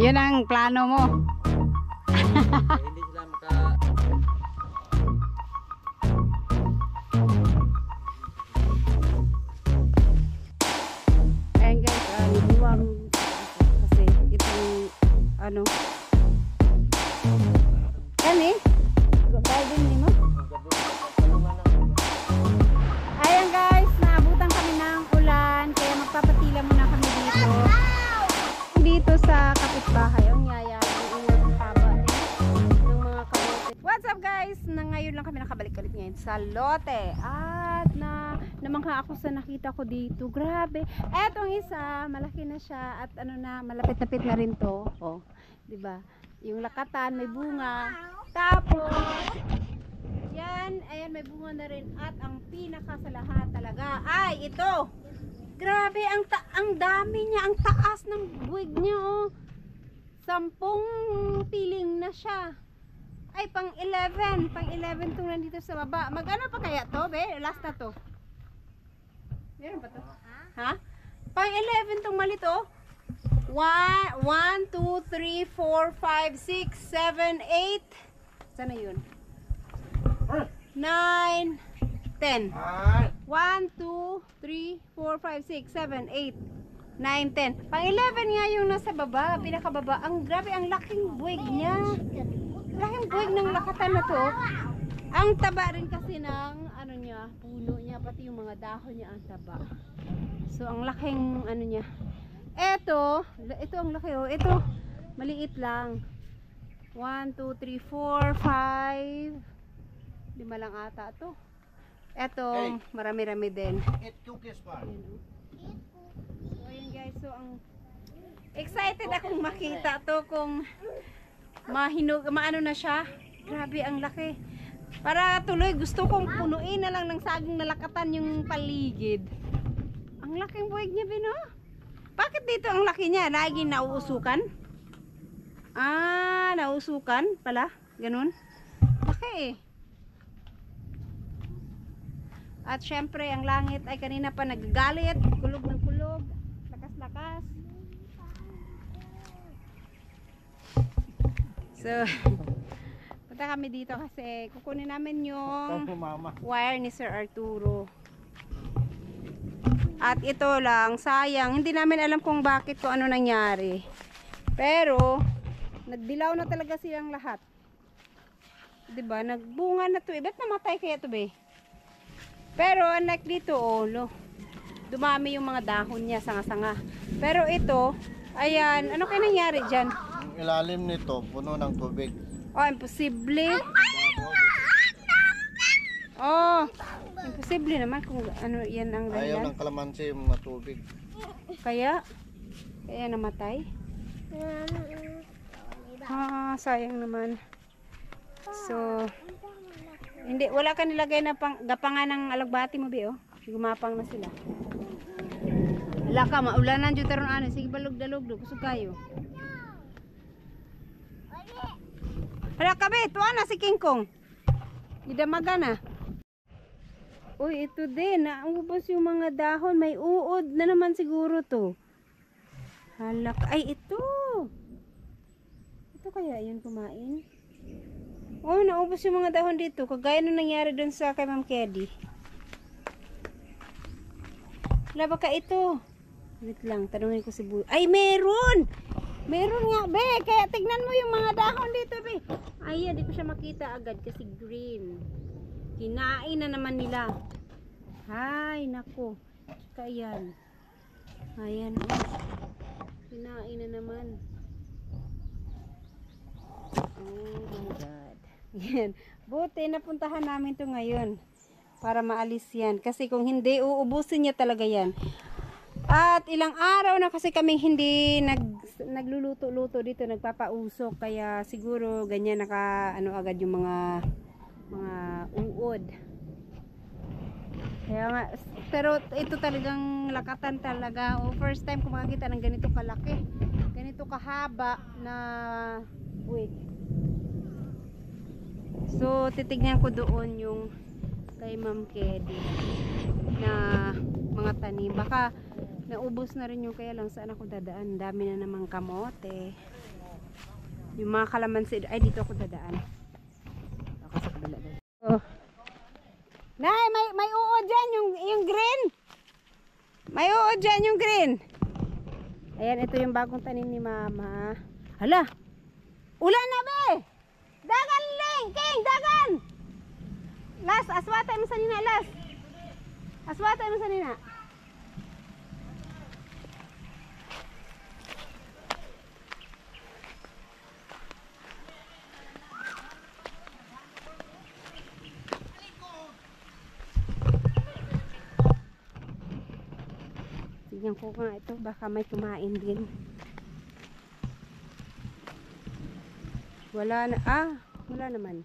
Yun ang plano mo. Hindi sila maka... Ayan guys, buwang kasi itong ano. Yan eh. Garden ni mo. Ayan guys, naabutan kami ng ulan kaya magpapatila muna kami dito. Dito sa kapitbahay. Ang yaya, ang haba ng mga kamote. What's up guys? Ngayon lang kami nakabalik ulit ngayon sa lote. At namangha ako sa nakita ko dito. Grabe. Etong isa, malaki na siya at ano na, malapit-lapit na rin to. Oh, 'di ba? Yung lakatan may bunga. Tapos yan, ayan may bunga na rin at ang pinaka sa lahat talaga ay ito. Grabe, ang dami niya, ang taas ng buwig niya oh. 10 piling na siya. Ay, pang 11 tong nandito sa baba. Mag-ano pa kaya to, be? Last na to. Meron ba to? Ha? Pang 11 tong mali to. 1, 2, 3, 4, 5, 6, 7, 8. Sana yun? 9, 10. 1, 2, 3, 4, 5, 6, 7, 8, 9, 10. Pang 11 nga yung nasa baba, pinakababa. Ang grabe, ang laking buwig niya. Laking buwig ng lakatan na to. Ang taba rin kasi ng ano niya, puno niya, pati yung mga dahon niya ang taba. So ang laking ano niya. Ito ang laki oh. Ito maliit lang. 1, 2, 3, 4, 5. 5 lang ata to. Ito, marami-rami din. So ayun guys, so ang excited akong makita to kung maano na siya. Grabe ang laki. Para tuloy gusto kong punuin na lang ng saging na lakatan yung paligid. Ang laking buwig niya, Bino. Bakit dito ang laki niya? Lagi nauusukan? Ah, nauusukan pala. Ganun. Laki eh. At syempre ang langit ay kanina pa nagagalit. Kulog ng kulog. Lakas-lakas. So, punta kami dito kasi kukunin namin yung wire ni Sir Arturo. At ito lang, sayang. Hindi namin alam kung bakit, kung ano nangyari. Pero, nagdilaw na talaga silang lahat. Diba? Nagbunga na to. Ba't namatay kaya to be? Pero, unlike dito, oh, dumami yung mga dahon niya, sanga-sanga. Pero ito, ayan, ano kaya nangyari dyan? Ang ilalim nito, puno ng tubig. Oh, imposible. Oh, imposible naman kung ano yan ang dahilan. Ayaw ng kalamansi yung mga tubig. Kaya namatay. Ah, sayang naman. So, hindi, wala ka nilagay na gapangan ng alagbati mo, be, oh. Gumapang na sila. Wala ka, maulanan dyan taron ano. Sige, balog-dalog, kusog kayo. Hala ka, be, tuwa na si King Kong. Idamaga na. Uy, ito din, naubos yung mga dahon. May uod na naman siguro to. Hala ka, ay ito. Ito kaya yun kumain? Oh, naubos yung mga dahon dito. Kagaya nung nangyari dun sa kay Ma'am Keddy. Wala ba ka ito? Wait lang, tanungin ko si Buy. Ay, meron! Meron nga, be. Kaya tignan mo yung mga dahon dito, be. Ay, hindi ko siya makita agad kasi green. Kinain na naman nila. Ay, nako. Kayan. Ayan, oh. Kinain na naman. Oh my God. Yan. Buti napuntahan namin to ngayon para maalis yan. Kasi kung hindi, uubusin niya talaga yan. At ilang araw na kasi kaming hindi nagluluto-luto dito, nagpapausok. Kaya siguro ganyan ano agad yung mga uod. Kaya nga, pero ito talagang lakatan talaga. First time ko makakita ng ganito kalaki. Ganito kahaba na buwig. So, titignan ko doon yung kay Ma'am Keddy na mga tanim. Baka naubos na rin yung kaya lang saan ako dadaan. Dami na namang kamote. Yung mga kalamansi. Ay, dito ako dadaan. Ako sa kabila. Oh. Nay, may uod dyan yung green. May uod dyan yung green. Ayan, ito yung bagong tanim ni Mama. Hala! Ulan na be! Dagan ling! King! Dagan! Las! Aswatay mo sa nina, Las! Aswatay mo sa nina. Tignan ko nga ito, baka may kumain din. Wala na, wala naman.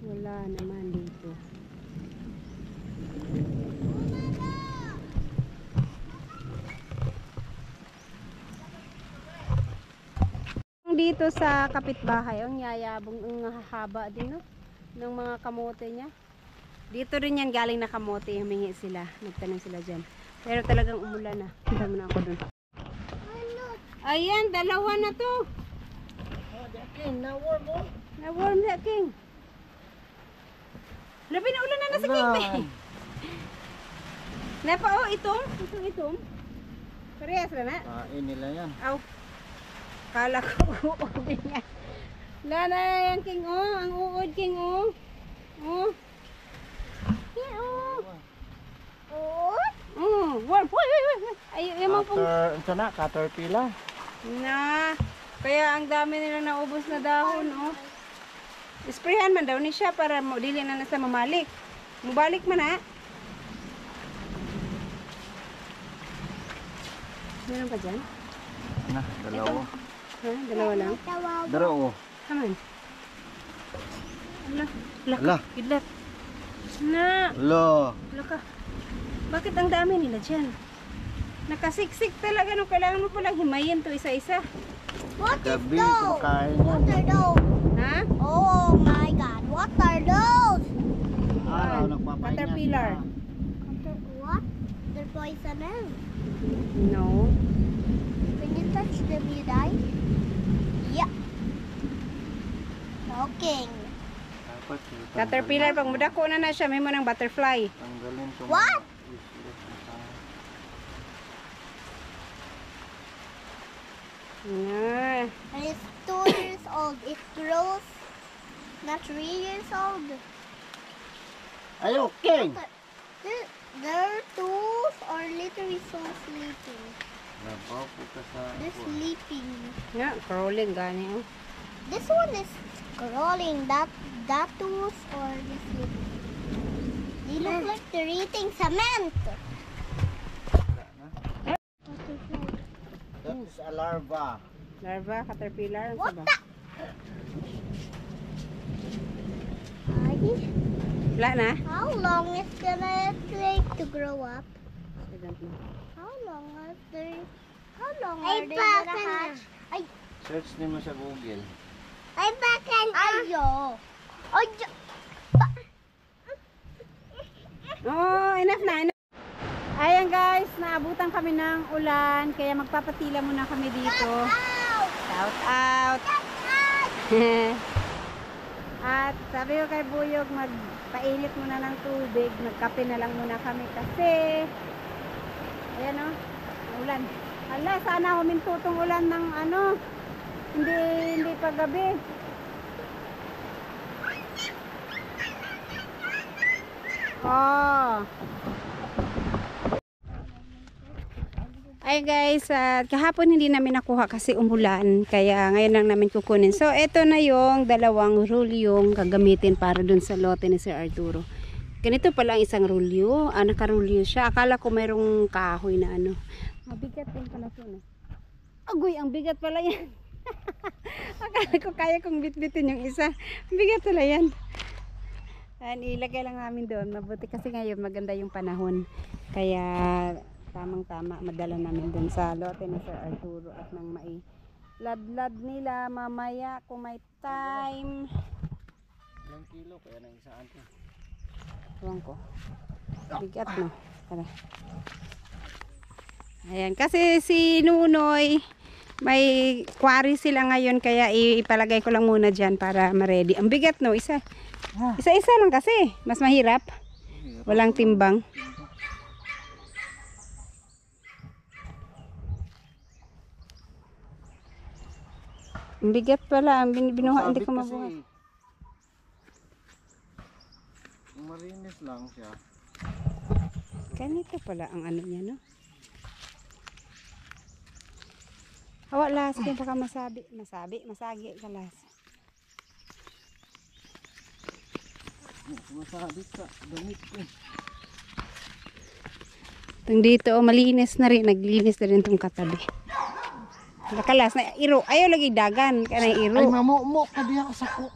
Wala naman dito. Dito sa kapitbahay, ang yayabong, ang hahaba din, no? Ng mga kamote niya. Dito rin yan galing na kamote, humingi sila. Nagtanim sila dyan. Pero talagang umulan na. Punta mo na ako dun. Ayan, dalawa na to. Na-warm mo? Na-warm na, King. Labi na ulan na sa King. Napa, itom. Itong. Parehas na na. Kain nila yan. Aw. Kala ko uod niya. Wala na yan, King, Ang uod, King, King, warm. Ay, mo pong... Caterpillar. Na. Kaya ang dami nila naubos na dahon, Sprayhan man daw ni siya para dili na nasa mamalik. Mubalik man na. Meron pa dyan? Na, dalawa. Dalawa lang? Dalawa. Haman. Ala. Kidlat. Na. Ala. Ka. Bakit ang dami nila dyan? Nakasiksik talaga. No, kailangan mo palang himayin to isa-isa. What is Gabi, those? kumakain What yan. are those? Ha? Oh my God! What are those? Araw, nagpapahinga Caterpillar. sila. What? They're poisonous. No. When you touch them, you die. Yeah. Okay. Dapat, Caterpillar, pag mudako na siya, may mo ng butterfly. tanggalin itong What? mga useless na tao. Na. And it's 2 years old. It grows. Not 3 years old. Ayo, King! Their tools are literally so sleeping. Nabaw po ka sa... They're sleeping. Yeah, crawling gani, This one is crawling. That tools are just sleeping. They look like they're eating cement. That is a larva. Larva, caterpillar, What ba? the? Wala na? How long is gonna take to grow up? I don't know. How long are they gonna hatch? Search nimo sa Google. Ayo. Oh, enough na, enough. Ayan guys, naabutan kami ng ulan, kaya magpapatila muna kami dito. Shout out! At sabi ko kay Buyog, magpainit muna ng tubig, magkape na lang muna kami kasi ayan ulan. Hala, sana huminto tong ulan ng hindi pa gabi. Oh. Ay guys, kahapon hindi namin nakuha kasi umulan, kaya ngayon lang namin kukunin. So ito na yung dalawang rulyong gagamitin para dun sa lote ni Sir Arturo. Ganito pala ang isang rulyo, nakarulyo siya. Akala ko mayroong kahoy na mabigat din pala ito. Agoy, ang bigat pala yan. Akala ko kaya kong bitbitin yung isa. Bigat pala yan. Ilagay lang namin doon. Mabuti kasi ngayon maganda yung panahon. Kaya tamang-tama madala namin doon sa lote ni Sir Arturo at nang ladlad nila mamaya kung may time. Ilang kilo kaya nang isaan to? Tuwang ko. Bigat no. Tara. Ayan, kasi si Nunoy May quarry sila ngayon kaya ipalagay ko lang muna dyan para ma-ready. Ang bigat no, isa-isa lang kasi. Mas mahirap. Walang timbang. Ang bigat pala. Ang binuha, hindi ko mabuhat. Marinis lang siya. Ganito pala ang ano niya, no? Las, kung baka masagi kalas. Sumasabit sa damit ko. Itong dito, malinis na rin. Naglinis na rin itong katabi. Nakalas na iro. Ayaw lagi dagan. Kaya iro. Ay, mamumo ka diya sa ko.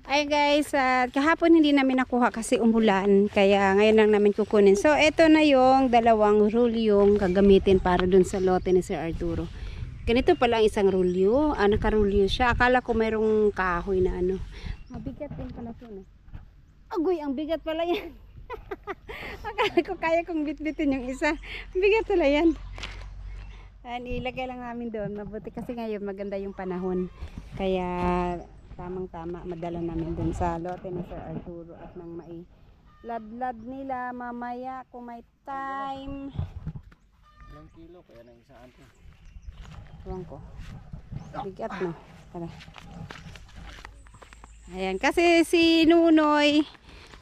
Ay guys, kahapon hindi namin nakuha kasi umulan. Kaya ngayon lang namin kukunin. So, ito na yung dalawang rulyong gagamitin para dun sa lote ni Sir Arturo. Ganito pala ang isang rulyo. Nakarulyo siya. Akala ko mayroong kahoy na ano. Mabigat din pala ito. No? Agoy, ang bigat pala yan. Akala ko kaya kong bitbitin yung isa. Bigat pala yan. Ilagay lang namin doon. Mabuti kasi ngayon maganda yung panahon. Kaya tamang-tama madala namin doon sa lote ni Sir Arturo at nang mai-ladlad nila mamaya kung may time. Ilang kilo kaya nang isaan to? Tuwang ko. Bigat no. Tara. Ayan. Kasi si Nunoy,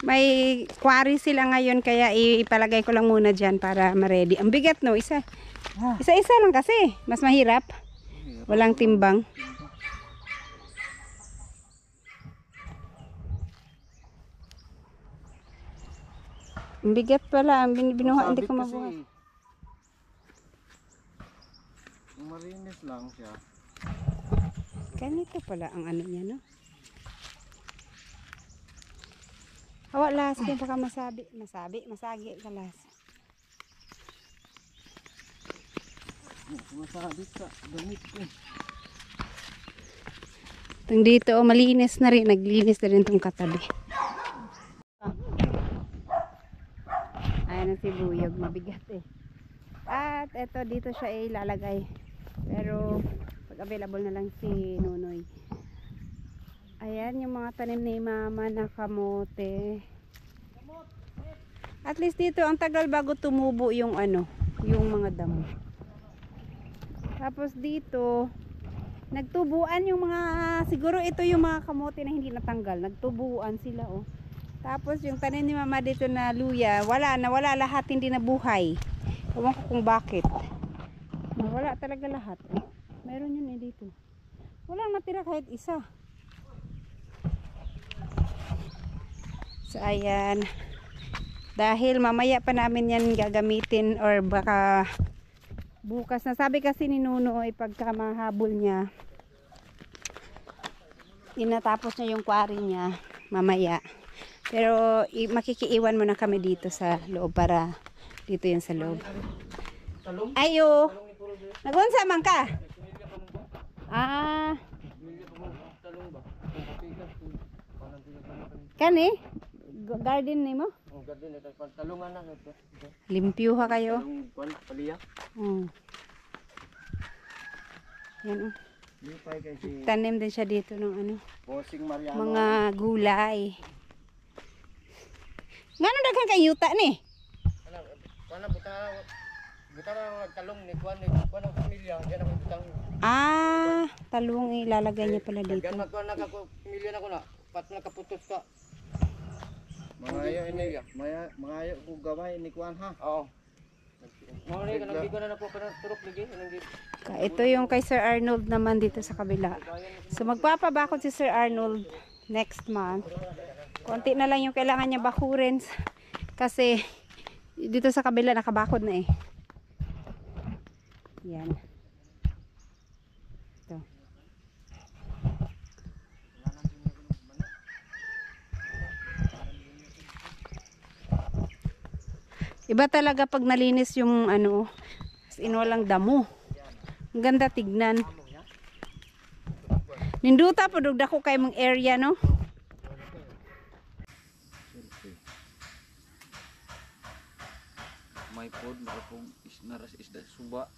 may quarry sila ngayon kaya ipalagay ko lang muna dyan para ma-ready. Ang bigat no. Isa-isa lang kasi. Mas mahirap. Walang timbang. Ang bigat pala. Ang binuha, hindi ko mabuhat. Marinis lang siya. Ganito pala ang ano niya, no? Las, kung baka masagi kalas. Sumasabit sa damit ko. Itong dito, malinis na rin. Naglinis na rin itong katabi. Ayan ang sibuyog. Mabigat eh. At eto, dito siya ilalagay. Pero, pag available na lang si Nunoy. Ayan, yung mga tanim ni Mama na kamote. At least dito, ang tagal bago tumubo yung ano, yung mga damo. Tapos dito, nagtubuan yung mga, siguro ito yung mga kamote na hindi natanggal. Nagtubuan sila, oh. Tapos yung tanim ni Mama dito na luya, wala lahat, hindi na buhay. Ewan ko kung bakit. Wala talaga lahat. Meron yun eh dito. Walang natira kahit isa. So ayan. Dahil mamaya pa namin yan gagamitin or baka bukas na. Sabi kasi ni Nuno ay pagka mahabol niya, inatapos niya yung quarry niya mamaya. Pero makikiiwan muna kami dito sa loob para dito yan sa loob. Ayo. Nagunsa man ka? Kani? Garden ni mo? Oh, garden ito talungan na ito. Limpyo ha kayo. Paliya. Yan oh. Lipay kay si Tanim din siya dito ng ano, Bossing Mariano. mga gulay. Ngano daghan kay yuta ni? Kana buta na talong ni kuan ang pamilya, diyan ako butang. Talong ilalagay niya pala dito. Gan magkuan na ka pamilya na ko na, pat nakaputos ka. Mangayo ini, mangayo ko gaway ni kuan ha. Oo. Mo ni kanang gigo na po para turok lagi Ito yung kay Sir Arnold naman dito sa kabila. So magpapabakod si Sir Arnold next month. Konti na lang yung kailangan niya bakurin kasi dito sa kabila nakabakod na eh. Yan. Ito. Iba talaga pag nalinis yung ano, as in walang damo. Ang ganda tignan. Ninduta po dugda ko kay mong area no. May pod makapong naras isda suba.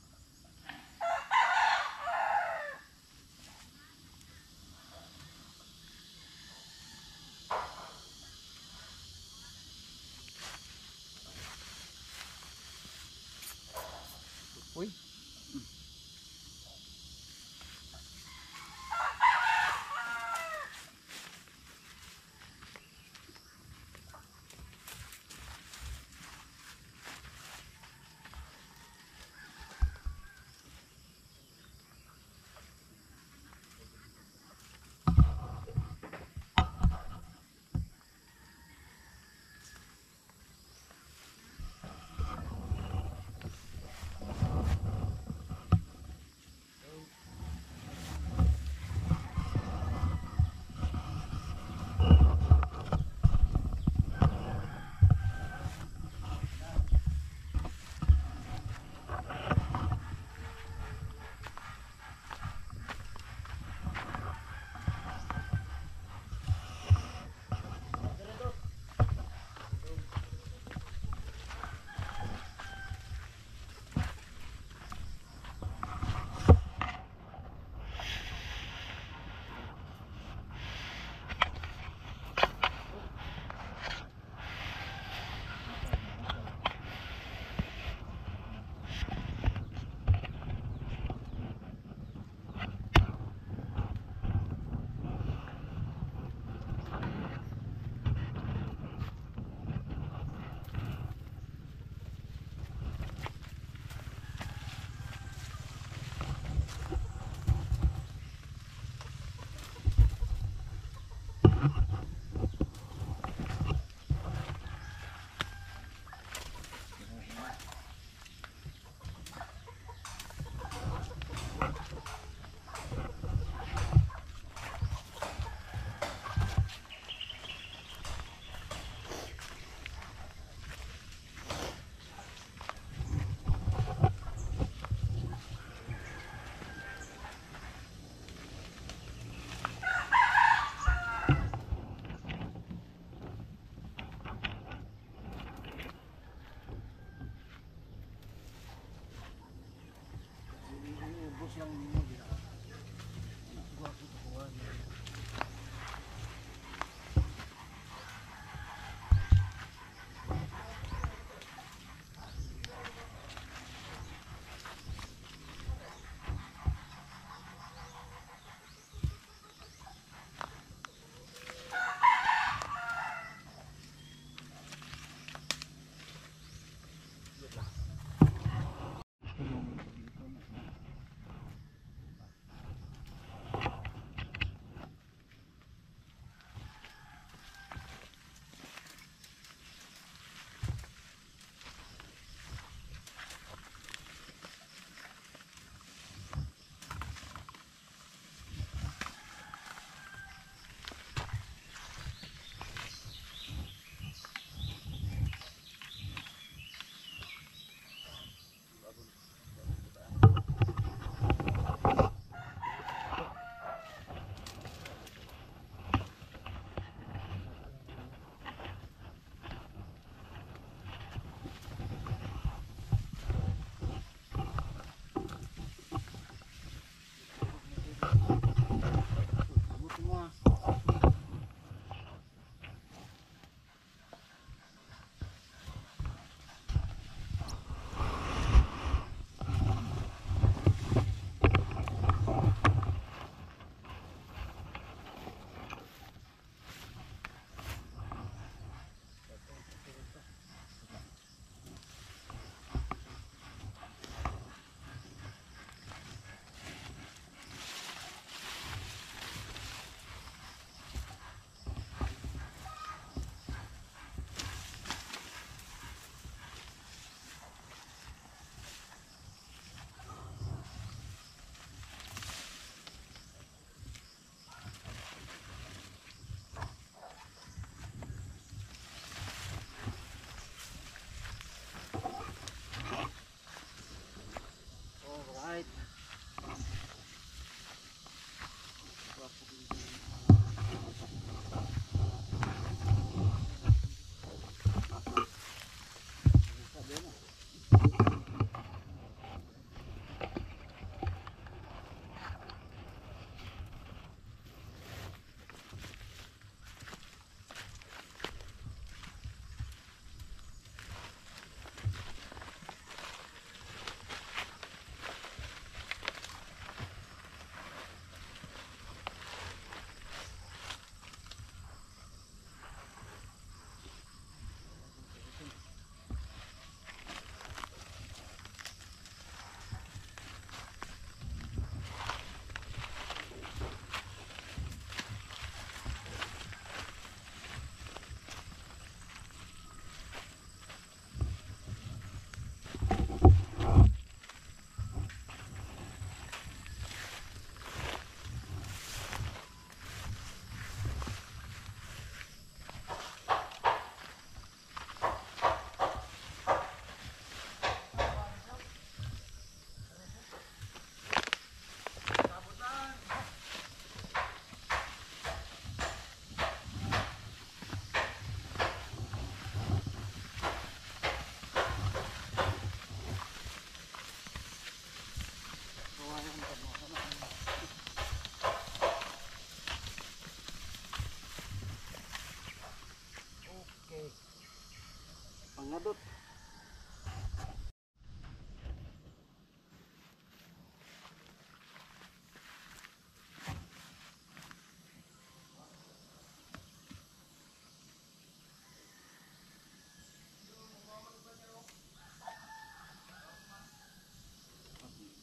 Pangadot.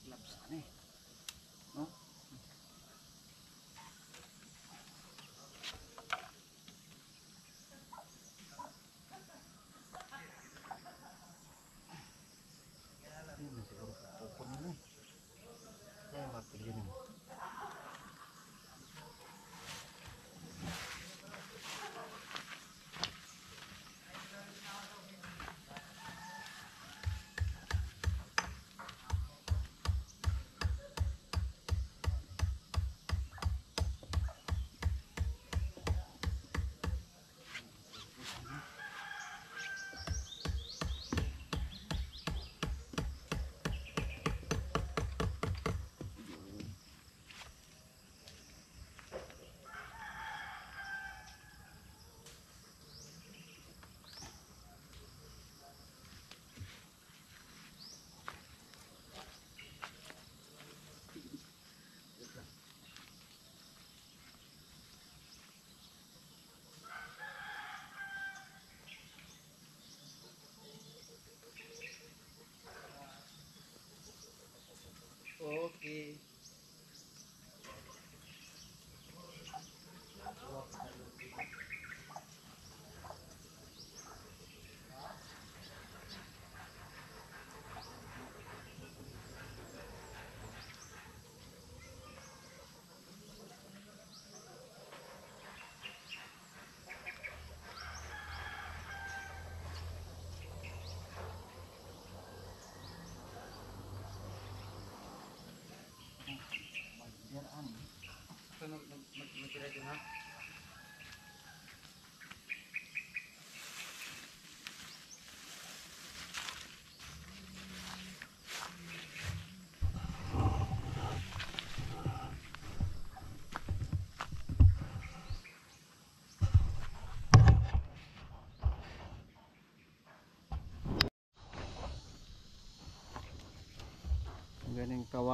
Gloves ka na eh. No?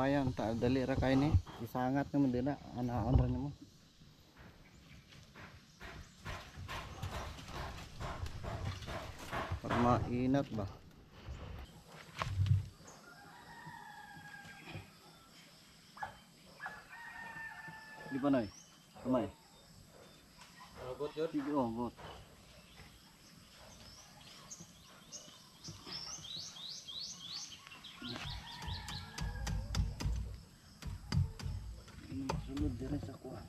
kawayan ta dali ra kay ni isangat naman dila anaon ra nimo. Pag mainat ba. Di ba noy? Kamay. Robot yun. Sige oh, got. Ini sulod dire sa kuha.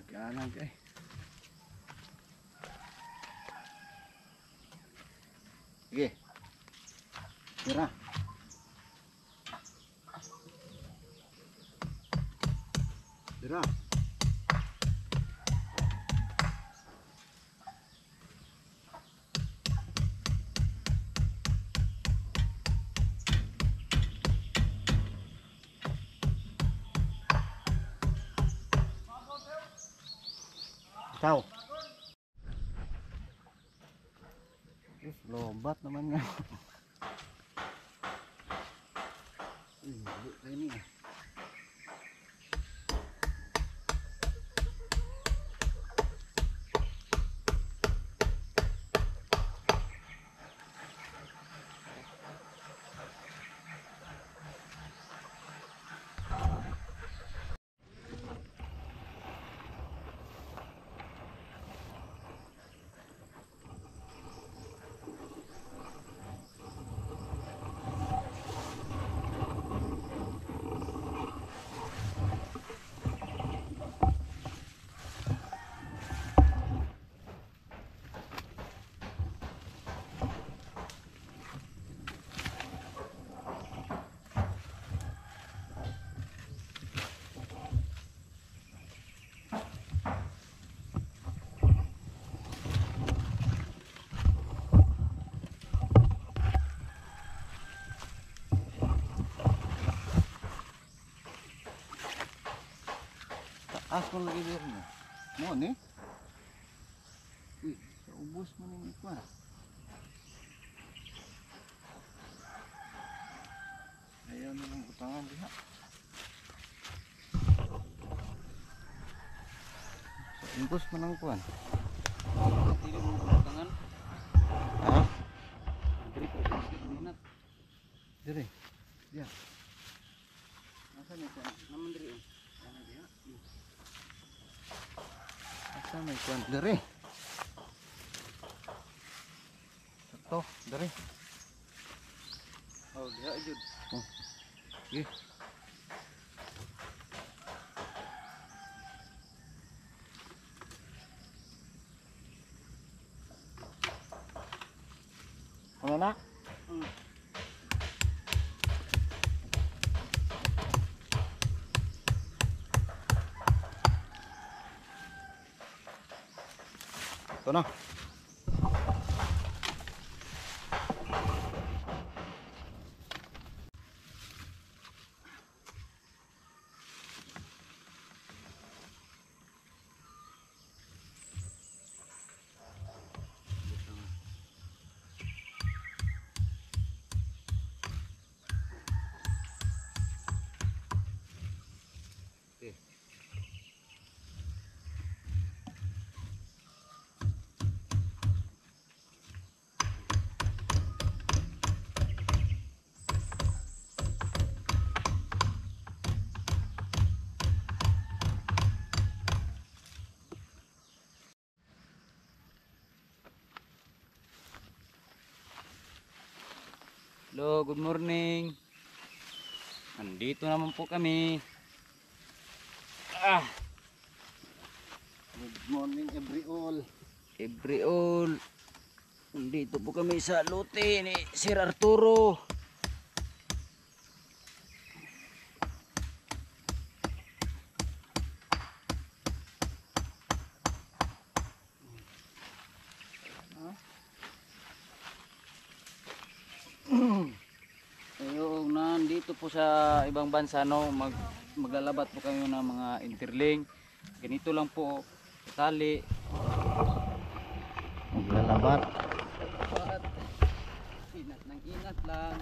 Kanan kay. Sige. Tira. Tira. Tao. Lobat naman nga. Ini. Ako lagi dir mo. Mo ni? Uy, ubos mo ni ko. Ayaw na lang utangan diha. Ubos mo nang kuan. Dili mo tangan. Ha? Diri ko minat. Dire. Dia. Asa ni ko? Naman diri. Ana diha. Asa may kuan dire? Sakto, dire. Oh, diha jud. Oh. Sige. Ano na? Ito na. Hello, good morning. Nandito naman po kami. Good morning every all. Every all. Nandito po kami sa lote ni Sir Arturo. Ayun, nandito po sa ibang bansa no, maglalabat po kayo ng mga interling. Ganito lang po, tali. Kabat. At ingat ng ingat lang.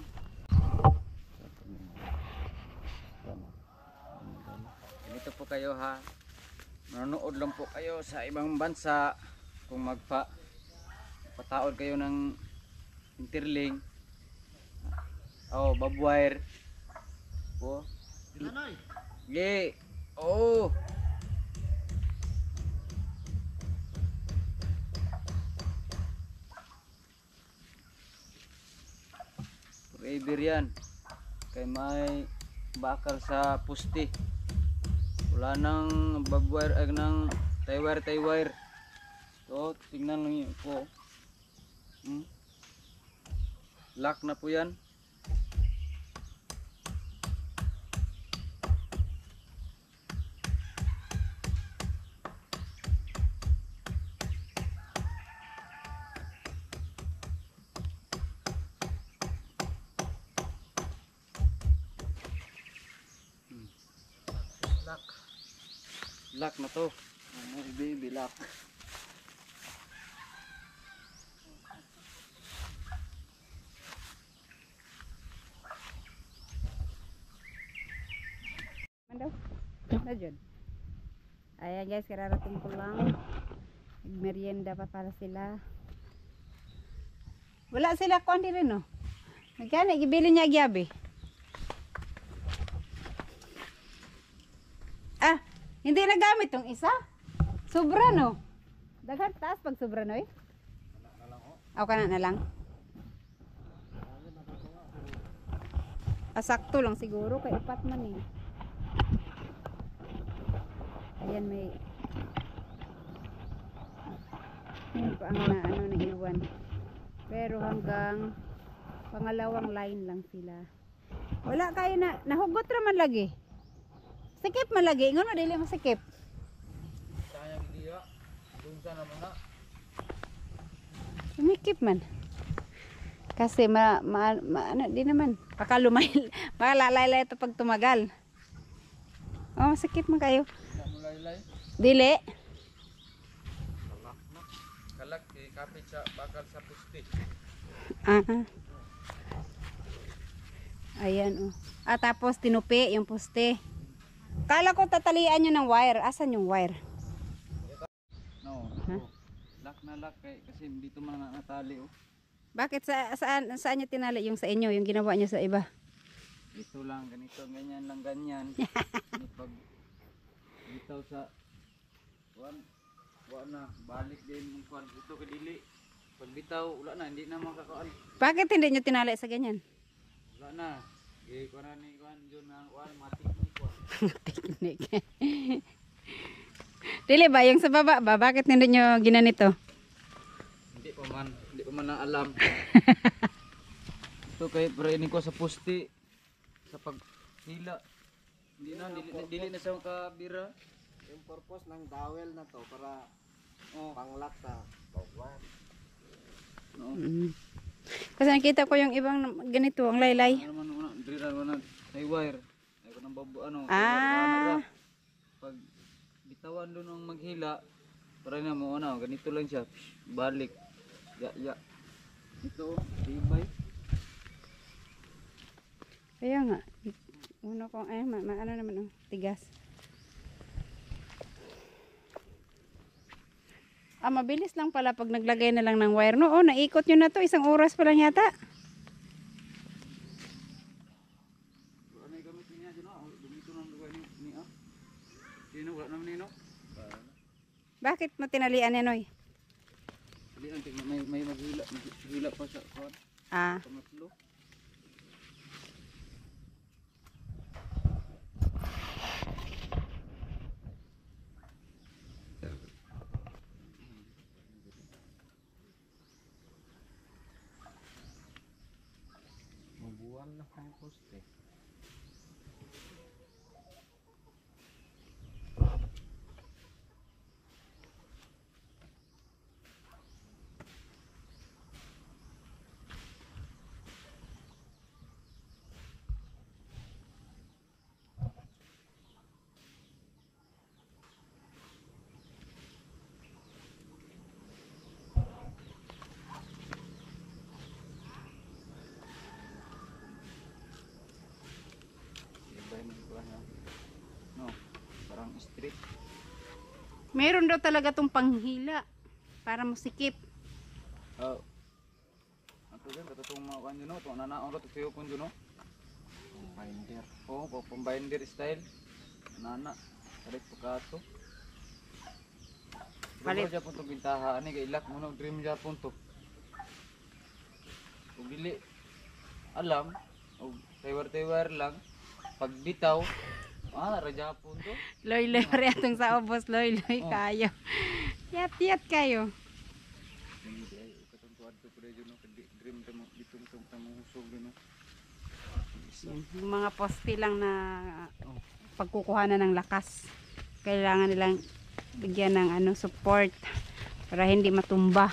Ganito po kayo ha. Manonood lang po kayo sa ibang bansa. Kung pataod kayo ng interling. Oh, barbwire. Po. Ge. Oh. Forever yan. Kay may bakal sa puste. Wala nang barbwire ag nang tie-wire. So, tingnan lang yun po. Lock na po yan. Lock na to. Baby lock. Mandaw. Na dyan. Ayan guys, kararating ko lang. Merienda pa para sila. Wala sila kundi rin no. Nagkana, gibili niya agyabi. Ah, hindi nagamit tong isa. Sobra no. Daghan taas pag sobra no eh. Aw kana na lang. Asakto lang siguro kay upat man eh. Ayan may pa ang na iwan. Pero hanggang pangalawang line lang sila. Wala kayo na nahugot raman lagi. Sikip man lagi, ngon mo dili masikip. Sayang dia. Dun sa naman na. Sumikip man. Kasi ano di naman. Pakalumay, malalay ito pag tumagal. Oh, sikip man kayo. Mulay-lay. Dili. Kalak kapit sa bakal sa puste. Ayan oh. Ah, tapos tinupi yung poste. Kala ko tatalian nyo ng wire. Asan yung wire? No. Huh? Lock na lock kasi dito man natali oh. Bakit saan nyo tinali yung sa inyo, yung ginawa nyo sa iba? Ito lang ganito, ganyan lang ganyan. Pag bitaw sa kuan na balik din yung kuan ito kadili. Pag bitaw wala na, hindi na makakuan. Bakit hindi nyo tinali sa ganyan? Wala na. Kuan ni kuan jud nang kuan matik ni kuan. Teknik. Dili ba yung sa baba ba? Bakit hindi nyo ginanito? Hindi pa man na alam. Ito kay ini ko sa pusti sa paghila. Dili na sa kabira. Yung purpose ng dowel na to para panglock sa bawal. No. Kasi nakita ko yung ibang ganito, ang laylay. Ano man una, drira man tay wire. Ay ko nang babo ano. Pag bitawan doon ang maghila para na mo ano, ganito lang siya. Balik. Ya. Ito, tibay. Kaya nga. Uno ko, ano naman oh, tigas. Ah, mabilis lang pala pag naglagay na lang ng wire. No, oh, naikot nyo na to. 1 oras pa lang yata. Ano yung gamit niya dyan? Dumito ng lugar ni Sino? Wala naman nino? Bakit mo tinalian yan, Noy? May maghila pa sa kuwan. Ah. Pangatlo. Mabuwan na ang poste. Meron daw talaga tong panghila para musikip. Oh. Ato din katong mga kan no, to nanaon ra to sayo kun no. Binder. Oh, pambinder style. Nana. Palit pa kato. Palit. Palit ja pun to bintaha ani kay ilak mo no dream ja pun to. Ug dili alam og tewar lang pagbitaw raja pun to. Loy re atong sa ubos loy kayo. Yat kayo. Katong tuad to pre no dream ta mo bitong ta mo husog no. Yan, yung mga poste lang na pagkukuhanan ng lakas. Kailangan nilang bigyan ng support para hindi matumba.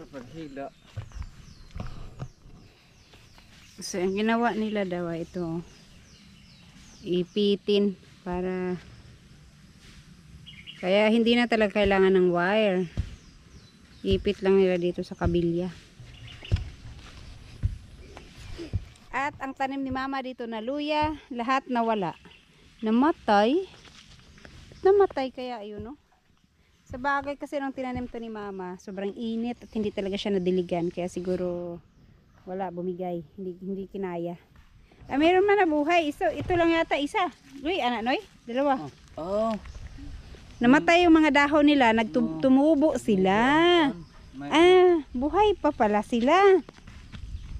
Paghila. So, ang ginawa nila daw ito, ipitin para kaya hindi na talaga kailangan ng wire. Ipit lang nila dito sa kabilya. At ang tanim ni mama dito na luya, lahat nawala. Namatay kaya ayun no. Sa bagay kasi nung tinanim to ni mama, sobrang init at hindi talaga siya nadiligan. Kaya siguro wala, bumigay. Hindi kinaya. Meron man nabuhay. Ito lang yata isa. Uy, anak noy? Dalawa. Oh. Namatay yung mga dahon nila. Tumubo sila. Buhay pa pala sila.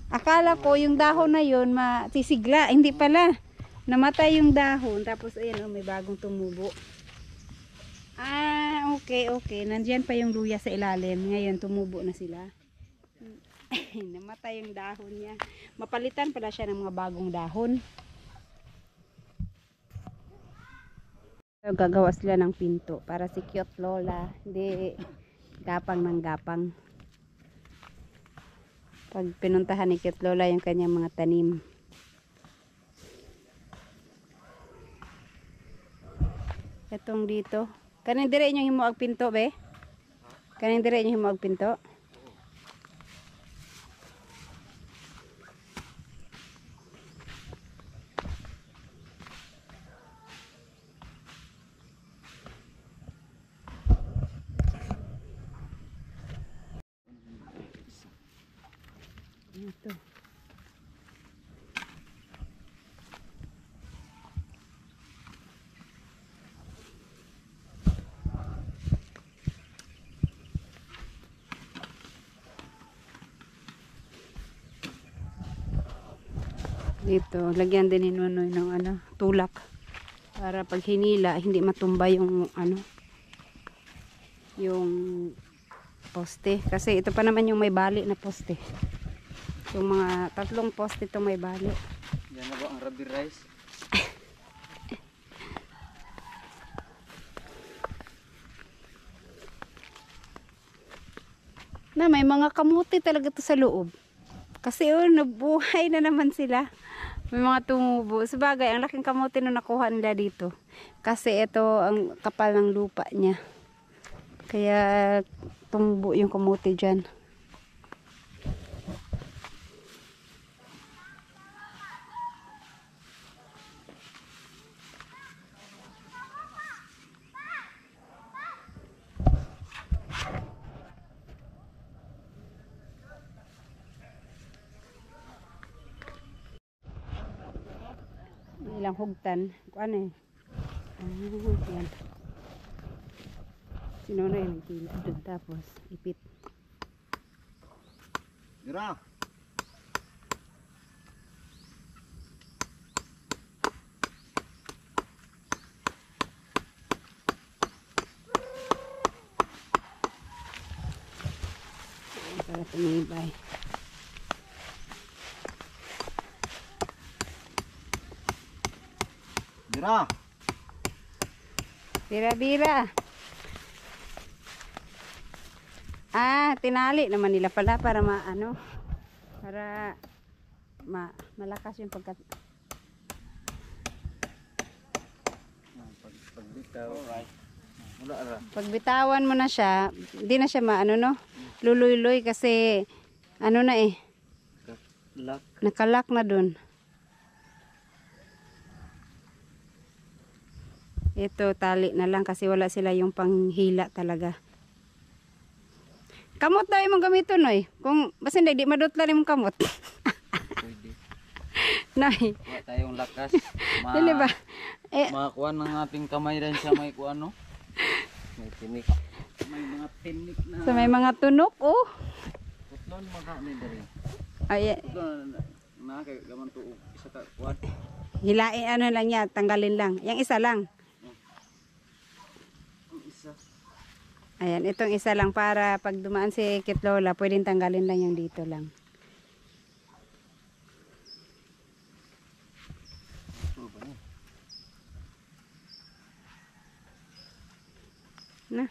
Akala ko yung dahon na yun masisigla. Hindi pala. Namatay yung dahon. Tapos ayan, may bagong tumubo. Okay. Nandiyan pa yung luya sa ilalim. Ngayon tumubo na sila. Namatay yung dahon niya. Mapalitan pala siya ng mga bagong dahon. So, gagawa sila ng pinto para si cute lola. Hindi gapang ng gapang. Pag pinuntahan ni cute lola yung kanyang mga tanim. Itong dito. Kanin dire inyong himuag pinto be? Kanin dire inyong himuag pinto? Ito. Dito, lagyan din ni Nonoy ng tulak para pag hinila hindi matumba yung yung poste kasi ito pa naman yung may bali na poste. Yung mga 3 poste itong may bali. Yan na ba ang Rabi rice? May mga kamuti talaga to sa loob. Kasi nabuhay na naman sila. May mga tumubo. Sabagay, ang laking kamuti na nakuha nila dito. Kasi ito ang kapal ng lupa niya. Kaya tumubo yung kamuti dyan. Ilang hugtan. Ano eh? Yan. Sinuna yung nagkilid. Tapos ipit. Dira. Para tumibay. Dira. Bira-bira. Tinali naman nila pala para malakas yung Bitaw. Alright. Wala ra. Pag bitawan mo na siya, hindi na siya maano no, luluy-luy kasi ano na eh, Lock. nakalak na dun. Ito, tali na lang kasi wala sila yung panghila talaga. Kamot daw yung gamiton, Noy. Kung basta hindi, di madutla rin mong kamot. Pwede. Noy, Wala tayong lakas. dili ba? Eh, Makakuha ng ating kamay rin sa may kuan no. May tinik. May mga tinik na. sa may mga tunok, oh. Putlon makaani diri. Ay, Putlon na kay gaman tuog isa ka kuan. hilain ano lang niya, tanggalin lang. Yang isa lang. Ang isa. Ayan, itong isa lang para pag dumaan si Kit Lola, pwedeng tanggalin lang yung dito lang. Na.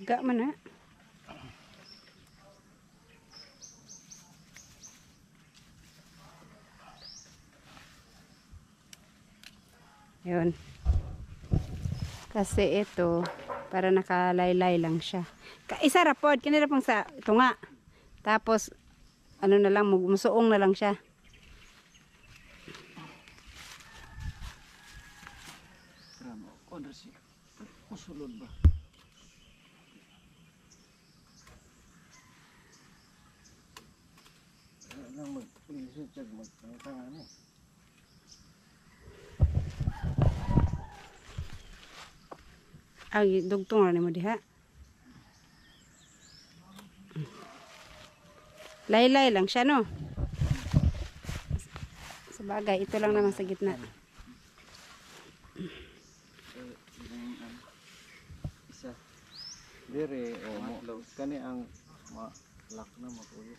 Gak mana? Yun. Kasi ito, para nakalaylay lang siya. Isa rapod, kinira pang sa tunga. Tapos, ano na lang, musuong na lang siya. Ramo, order si. Kusulod ba? Lang mag-lisod siya, mag-tangan eh. Ay, dugtong na mo diha. Laylay lang siya, no? Sa bagay, ito lang naman sa gitna. Isa. Dire, o mo. Matlaw. Kani ang lock na mapuyo.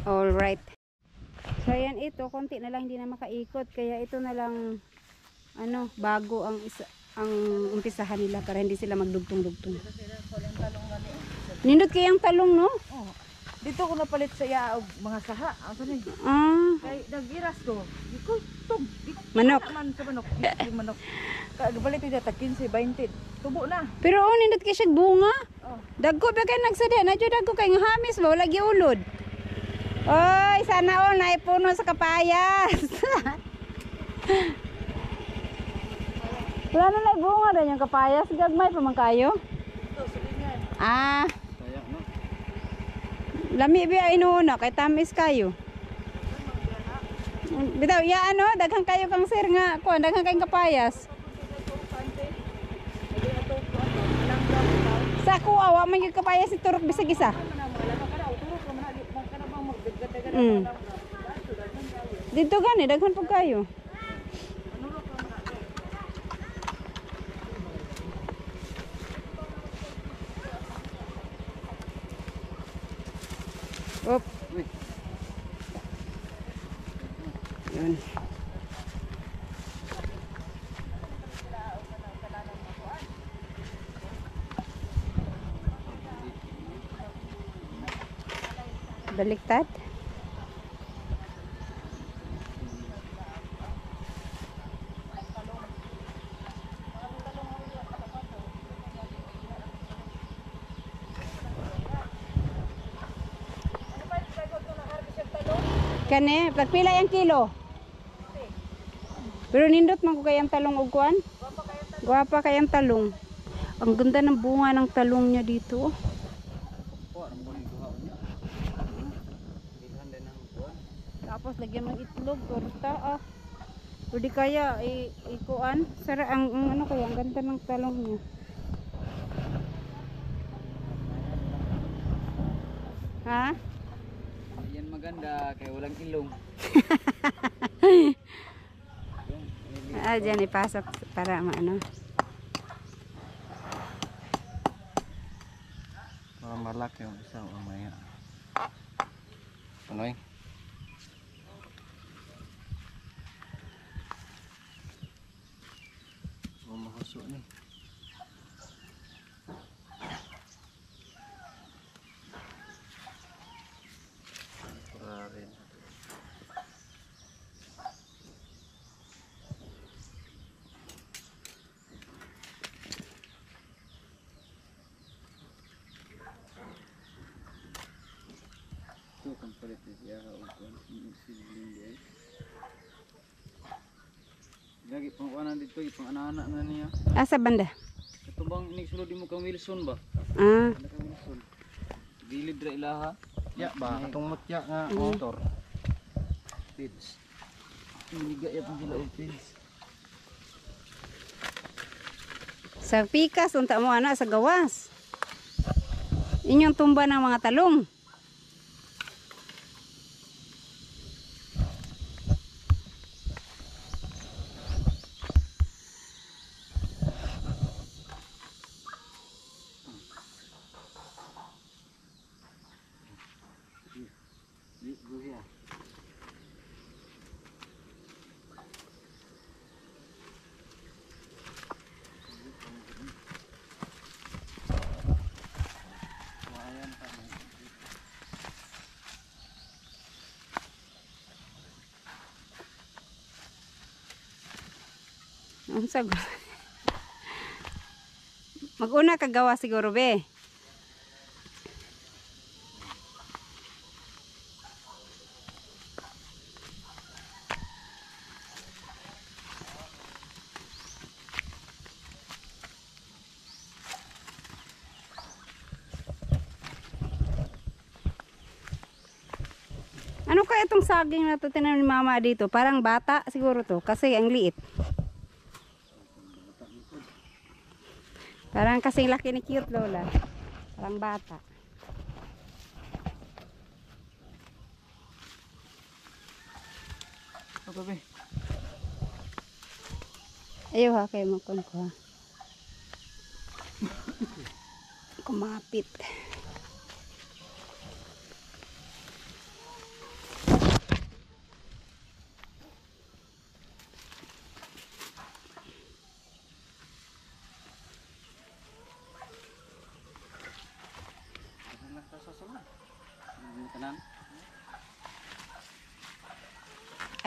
All right. So ayan ito, konti na lang hindi na makaikot kaya ito na lang ano, bago ang ang umpisahan nila para hindi sila magdugtong-dugtong. Nindot kayang talong, no? Dito ko napalit sa iya og mga saha. Asa ni? Ah, Kay nagiras ko. Iko tug. manok. Man sa manok. Yung manok. Kabalit ida ta 15, 20. Tubo na. Pero oh, nindot kay siya bunga. Oh. Dagko ba kay nagsada na jud dagko kay nga hamis ba wala giulod. Oy, sana all naipuno sa kapayas. Wala na lang bunga rin yung kapayas. Gagmay pa man kayo. Ito sulingan. Ah, Kaya no? lami biya inuuna kay tamis kayo. Bitaw ya ano, daghang kayo kang sir nga kuan, daghang kayong kapayas. Sa kuwa man yung kapayas ni turok bisag isa. Dito gani daghan pag kayo. Op. Yun. Baliktad. Kani, pagpila yung kilo. Pero nindot man ko kayang talong og kuan. Guwapa kayang talong. Ang ganda ng bunga ng talong niya dito. Kuha ang buhay kuha niya. Bilhan din ang kuan. Tapos lagyan ng itlog, torta ah. Pwede kaya ikuan. Sara ang ano kaya, ang ganda ng talong niya. Ha? Yan maganda kay walang ilong. Ah, dyan ipasok para maano. Malaki yung isa o maya. Ano eh? Puso ni. Kurarin. Ito kung palit niya kaupuan. Siling din. Lagi pang kuanan dito, pang anak-anak na niya. Asa banda? Ito bang inisulod mo kang Wilson ba? Ah, Ano kang Wilson? Gilid ra ilaha. Ya ba katong mutya nga Motor. Pids. Hindi gaya pang sila og pids. sa pikas unta mo ana sa gawas. Inyong tumba ng mga talong. Di buya. Unsa gu- Mag-una ka gawa siguro be. Ano kaya itong saging na to tinanim ni mama dito? Parang bata siguro to kasi ang liit. Parang kasing laki ni cute lola. Parang bata. Apa be? Ayaw ha kayo magkon ko ha. Kumapit. Tanan.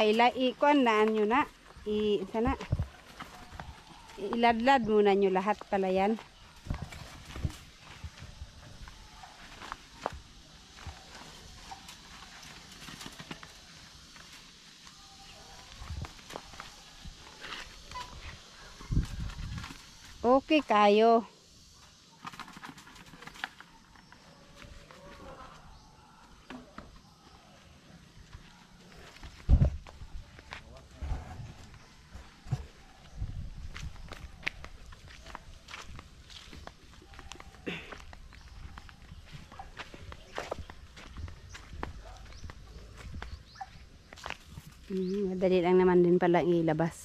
Ay kuan naan nyo na. Sana. Iladlad muna nyo lahat pala yan. Okay kayo. Madali lang naman din pala ilabas.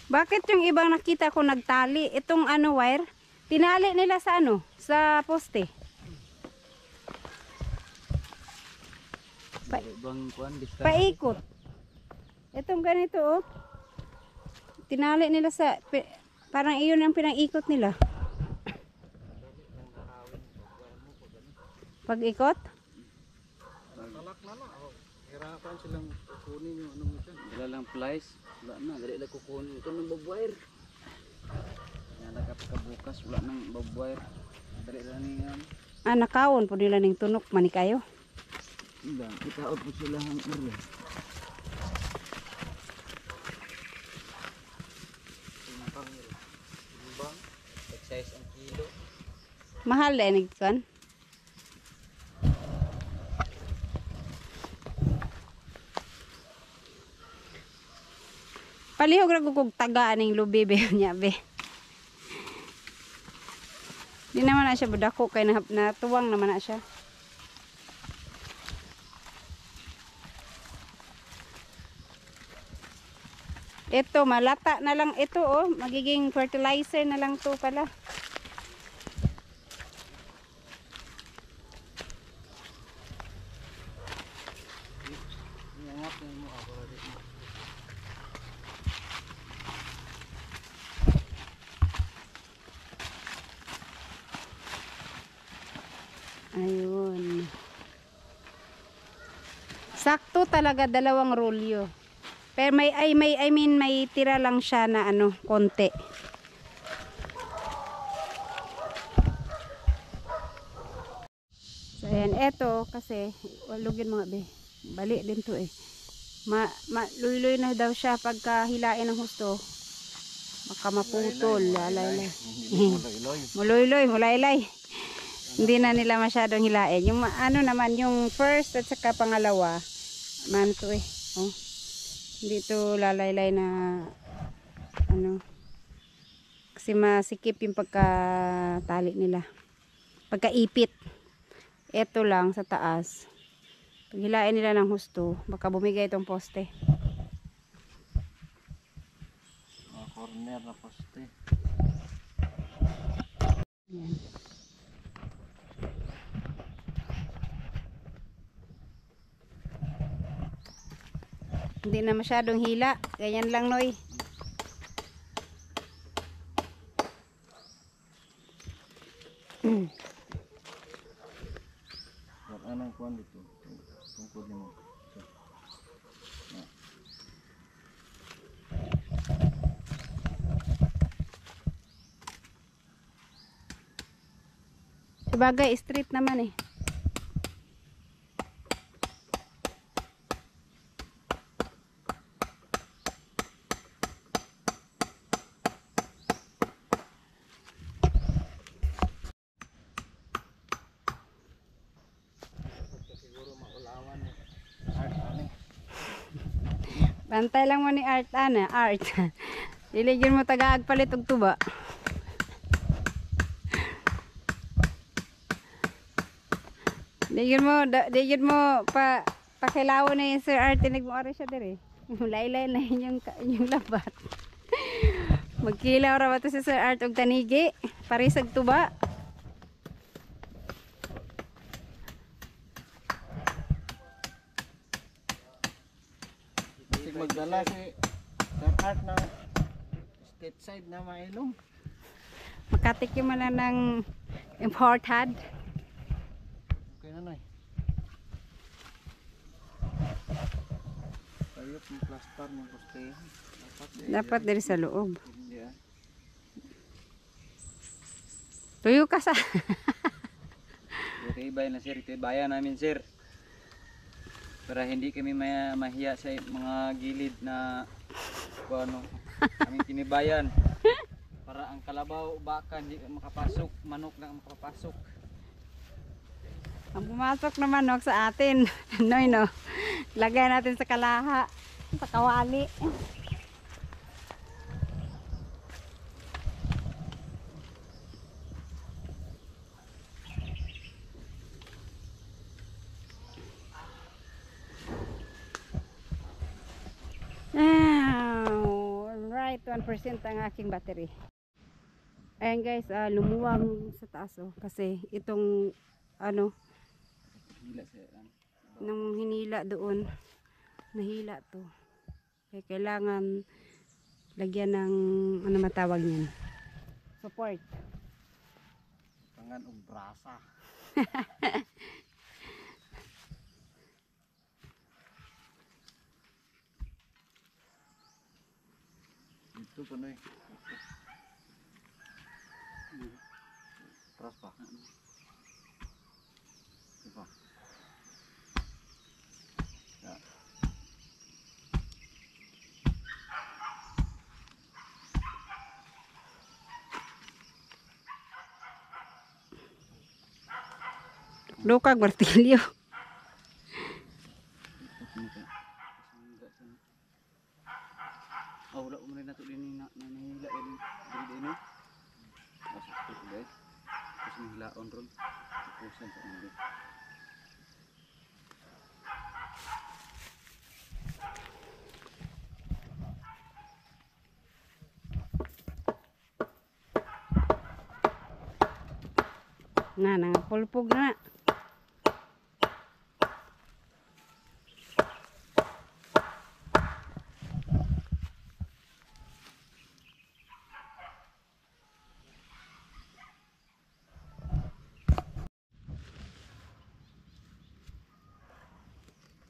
Bakit yung ibang nakita ko nagtali? Itong ano wire, tinali nila sa ano? Sa poste. Bang kuan distansya. Paikot. Itong ganito oh. Tinali nila sa parang iyon ang pinang-ikot nila. Pag-ikot? Talak na na. Hirapan silang kunin yung ano mo dyan. Wala lang plies. Wala na, dali lang kukunin. Ito ng bobwire. Nalagap ka bukas, wala nang bobwire. Dali lang niyan. Nakawon po nila ning tunok mani kayo. Ilang, itaot po sila ang uli. Timbang, exercise ang kilo. Mahal na inig kan. Palihog ra kog tagaan ning lubi be nya be. Di naman na siya budako kay natuwang naman na siya. Ito, malata na lang ito, oh. Magiging fertilizer na lang to pala. Ayun. Sakto talaga, 2 rolyo. Pero may tira lang siya na ano, konti. So ayan, eto kasi walugin mga be. Bali din to eh. Luy-luy na daw siya pagka hilain ng husto. Baka maputol, lalaylay. Muloy-loy, mulaylay. Hindi na nila masyadong hilain. Yung ano naman, yung first at saka pangalawa, man to eh. Oh. Hindi to lalaylay na ano. Kasi masikip yung pagkatali nila. Pagkaipit. Ito lang sa taas. Pag hilain nila ng husto, baka bumigay itong poste. Corner na poste. Ayan. Hindi na masyadong hila. Ganyan lang, Noy. Anong kuwan dito? Tungkod mo. Sabagay, street naman eh. Bantay lang mo ni Art, ana, Art. Diligyan mo tagaag palit og tuba. Diligyan mo pakilawon na yung Sir Art, tinig mo ari siya dire. Laylay na yung labat. Magkilaw ra ba to si Sir Art og tanigi, parisag tuba. Magdala si Sir Art ng state side na mailong. Makatikim mo na ng imported. Okay na, Noy. Ayop yung plaster ng poste. Dapat diri sa loob. Hindi ah. Tuyo ka sa. Okay, bayan na sir. Ito yung bayan namin sir. Para hindi kami mahiya sa mga gilid na ano, aming tinibayan. Para ang kalabaw, baka hindi makapasok, manok lang makapasok. Ang pumasok na manok sa atin. Noy no. Lagay natin sa kalaha, sa kawali. Right, 1% ang aking battery. Ayan guys, lumuwang sa taas oh, kasi itong ano Hila sir. nung hinila doon, nahila to. Kaya kailangan lagyan ng ano matawag niyan, support. Tangan og brasa. Ito pa, Noy. Tras pa. Ito pa. Ya. Lukag martilyo. Oh, wala mo rin nato din na nahila din din no. Masuk to guys. Tapos nihilaon ron. Tapusan sa mga. Na, nangapulpog na.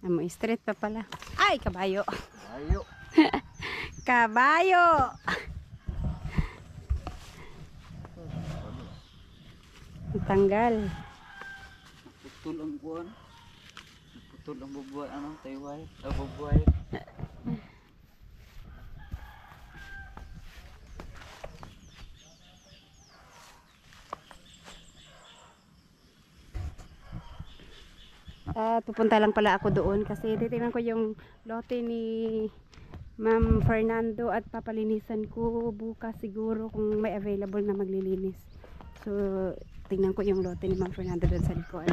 Amo street pa pala. Ay, kabayo. Ayo. Kabayo. Tanggal. Putol ang buwan. Putol ang bubuhay. Ano? Tayway. Bubuhay. Pupunta lang pala ako doon kasi titingnan ko yung lote ni Ma'am Fernando at papalinisan ko bukas siguro kung may available na maglilinis. So, tingnan ko yung lote ni Ma'am Fernando doon sa likuan.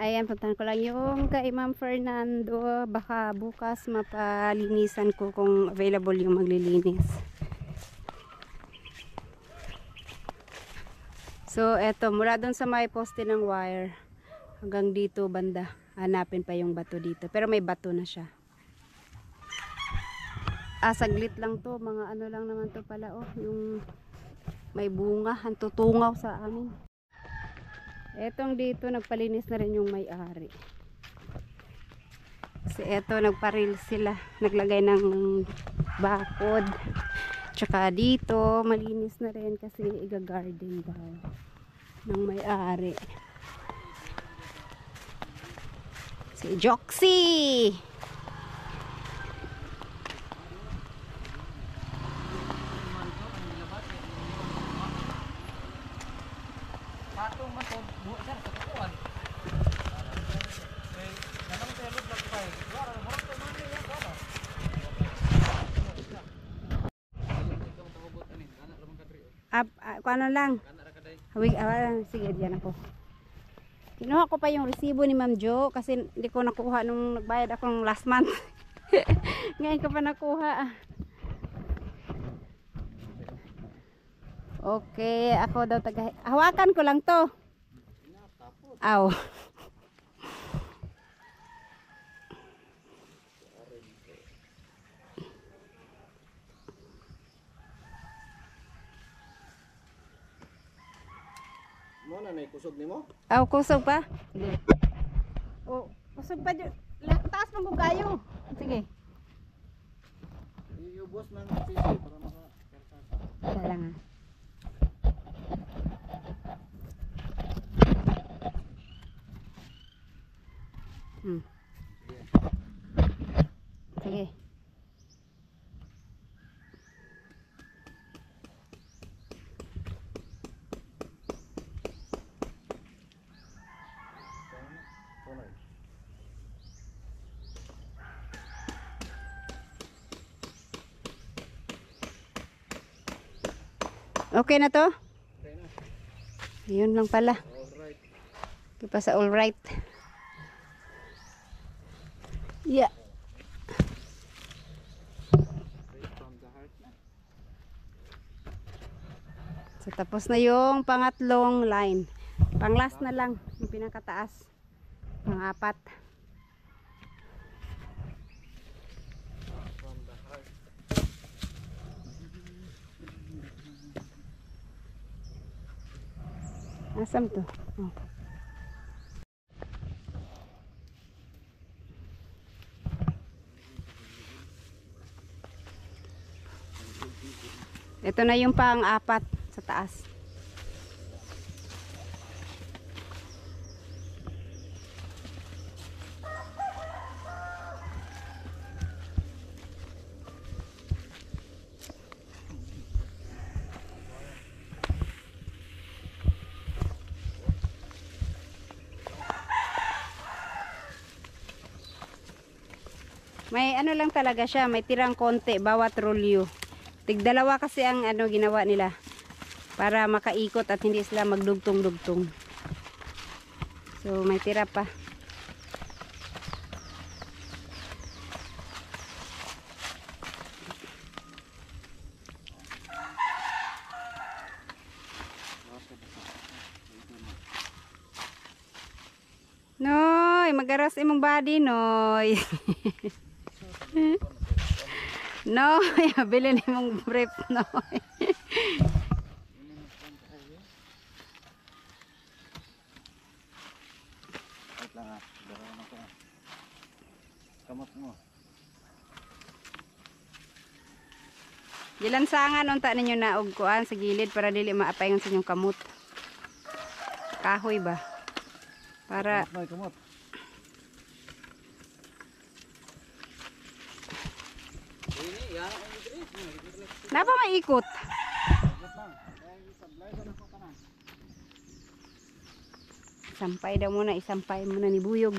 Ayan, puntahan ko lang yung kay Ma'am Fernando. Baka bukas mapalinisan ko kung available yung maglilinis. So, eto, mula doon sa may poste ng wire hanggang dito banda. Hanapin pa yung bato dito. Pero may bato na siya. Saglit lang to. Mga ano lang naman to pala. Oh, yung may bunga. Ang tutungaw sa amin. Etong dito, nagpalinis na rin yung may-ari. Kasi eto, nagparil sila. Naglagay ng bakod. Tsaka dito, malinis na rin kasi iga-garden daw ng may-ari. Si Joxy! Patong man to. Buo sir sa tukuan. Nanang tayo log lang kay. Wala mo ra to man yan ba? Ano lang? Sige, diyan ako. Kinuha ko pa yung resibo ni Ma'am Jo kasi hindi ko nakuha nung nagbayad akong last month. Ngayon ko pa nakuha. Okay, ako daw taga... Hawakan ko lang to. Aw. Mo na nay kusog nimo? Aw, kusog pa? Sige. Oh, kusog pa dyan. Taas mong kayo. Sige. Iubos man ang PC para maka Wala lang ah. Sige. Okay na to? Okay na. Yun lang pala. Alright. Di pa sa alright. Yeah. From the heart na. So tapos na yung pangatlong line. Pang last na lang. Yung pinakataas. Pang-apat. From the heart. Nasaan to? Oh. Ito na yung pang-apat sa taas. May ano lang talaga siya, may tirang konti bawat rolyo. Tigdalawa kasi ang ano ginawa nila para makaikot at hindi sila magdugtong-dugtong. So may tira pa. magaras imong body, Noy. Noy, bilhin imong brief, Noy. Wait lang ah. Darawan ako ah. Kamot mo. Gilansangan unta ninyo na og kuan sa gilid para dili maapayon sa inyong kamot. Kahoy ba? Para Kamot, kamot. Ini ya, napa maikot? Sampay daw muna, isampay muna ni Buyog.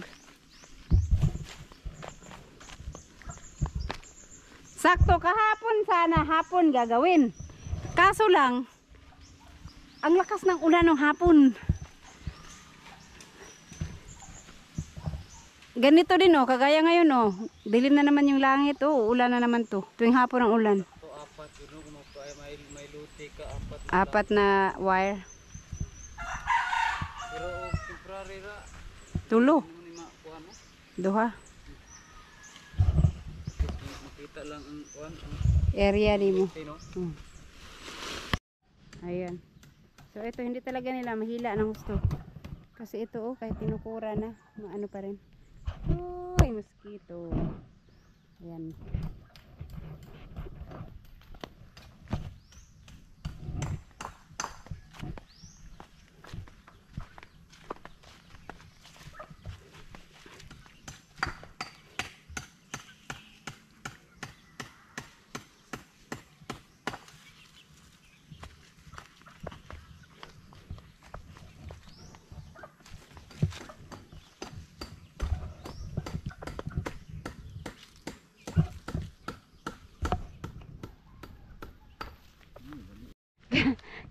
Sakto kahapon sana, hapon gagawin. Kaso lang, ang lakas ng ulan ng hapon. Ganito din oh, kagaya ngayon oh. Dilim na naman yung langit oh, ulan na naman to. Tuwing hapon ang ulan. to apat kuno kung may luti ka apat. Apat na wire. Pero temporary ra. Tulo. Ano ni makuha mo? Duha. Makita lang ang kuan. Area di mo. Sino? Ayan. So ito hindi talaga nila mahila ng gusto. Kasi ito oh, kahit tinukura na, maano pa rin. Uy, mosquito. Ayan.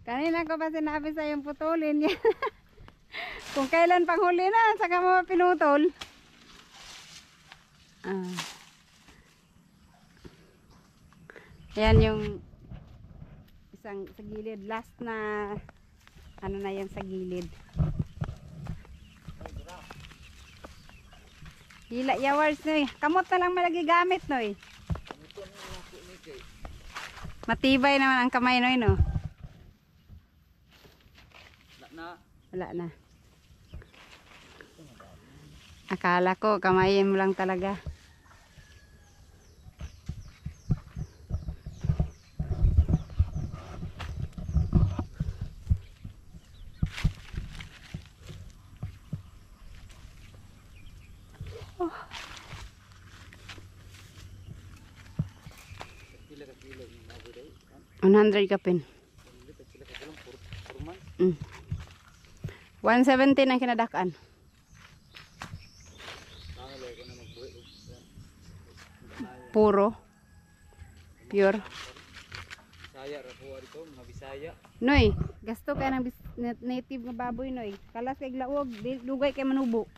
Kanina ko pa sinabi sa yung putulin yan. Kung kailan panghuli na, saka mo pinutol. Yan yung isang sa gilid. Last na ano na yan sa gilid. Hila yawars noy. Kamot na lang malagi gamit noy. Matibay naman ang kamay noy no. Wala na. Akala ko kamayin mo lang talaga. Oh. Pila ka kilo ni Mago day? 100 kapin. Pila ka kilo purman. 170 ang kinadakan. Puro. Pure. Bisaya ra po dito, mga Bisaya. Noy, gasto kay ng native nga baboy noy. Kalas kay glawog, dugay kay manubo.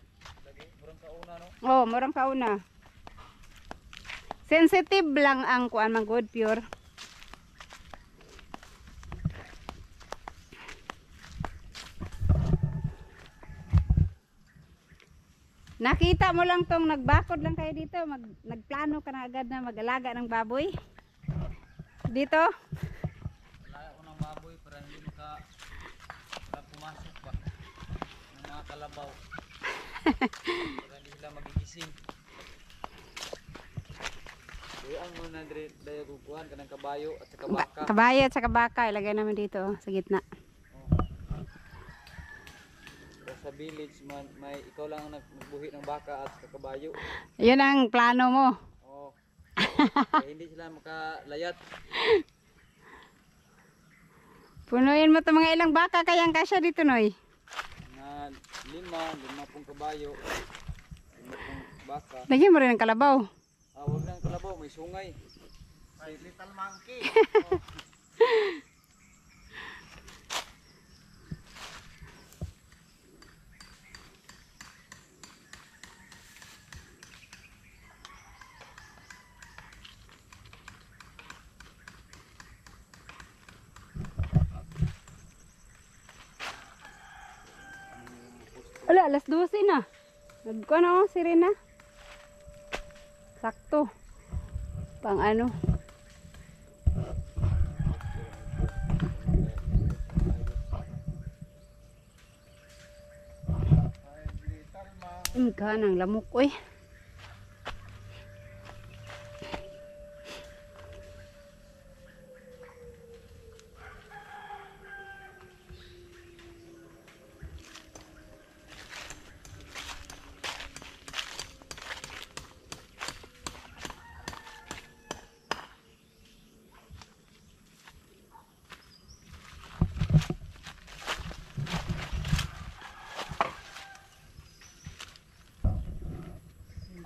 Lagi murang kauna no. Oh, murang kauna. Sensitive lang ang kuan man good pure. Nakita mo lang tong nagbakod lang kayo dito, nagplano ka na agad na mag-alaga ng baboy. Dito? Wala ko ng baboy para hindi para pumasok ba ng mga kalabaw. Para hindi sila magigising. Kuyan mo na dahil kukuhan ka ng kabayo at saka baka. Kabayo at saka baka, ilagay namin dito oh, sa gitna. Sa village man, may ikaw lang ang nagbuhi ng baka at saka kabayo. Yun ang plano mo. Oh. Kaya hindi sila makalayat. Punuin mo 'tong mga ilang baka kayang kasya dito noy. Na lima pong kabayo, 5 pong baka. Lagyan mo rin ng kalabaw. Huwag na ang kalabaw, may sungay. May little monkey. Wala, alas 12 na. Nagkuhan si Rina. Sakto. Pang ano. Ka ng lamok oy.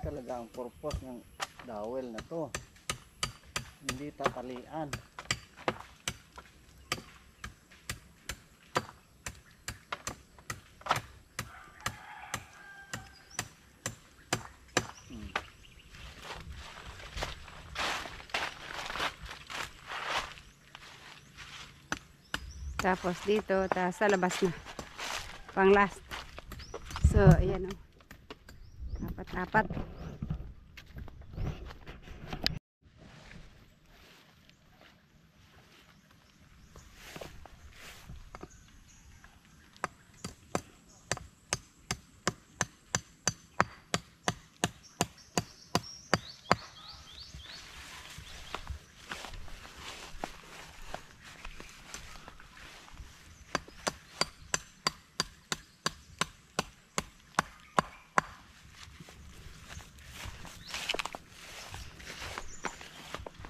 Talaga ang purpose ng dowel na to, hindi tatalian. Tapos dito, sa labas na. Pang last. So, ayan o. Apat-apat.